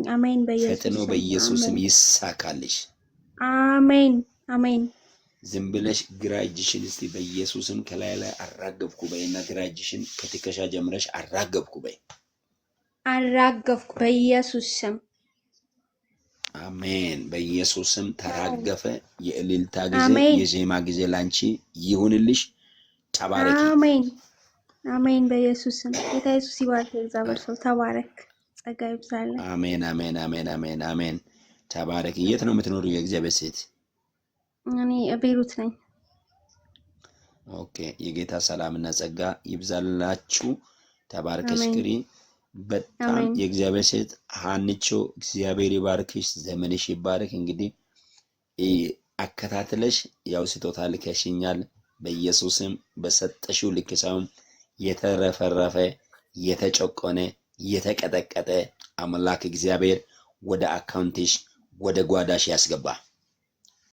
አሜን ፈጥኖ በኢየሱስም ይሳካልሽ። አሜን አሜን። ዝም ብለሽ ግራ እጅሽን እስቲ በኢየሱስም ከላይ ላይ አራገብኩ በይና ግራ እጅሽን ከትከሻ ጀምረሽ አራገብኩ በይ። አራገፍኩ በኢየሱስ ስም። አሜን። በኢየሱስም ተራገፈ። የእልልታ ጊዜ የዜማ ጊዜ ላንቺ ይሁንልሽ። ተባረክ። አሜን አሜን። በኢየሱስ ስም ጌታ ኢየሱስ ይባርክ። እግዚአብሔር ሰው ተባረክ። ጸጋ ይብዛልህ። አሜን አሜን አሜን አሜን አሜን። ተባረክ። የት ነው የምትኖሪው የእግዚአብሔር ሴት? እኔ ቤሩት ነኝ። ኦኬ። የጌታ ሰላምና ጸጋ ይብዛላችሁ። ተባርከሽ ቅሪ። በጣም የእግዚአብሔር ሴት ሃንቾ እግዚአብሔር ይባርክሽ፣ ዘመንሽ ይባርክ። እንግዲህ አከታተለሽ ያው ስጦታ ልከሽኛል። በኢየሱስም በሰጠሽው ልክ ሳይሆን የተረፈረፈ የተጨቆነ የተቀጠቀጠ አምላክ እግዚአብሔር ወደ አካውንትሽ ወደ ጓዳሽ ያስገባ።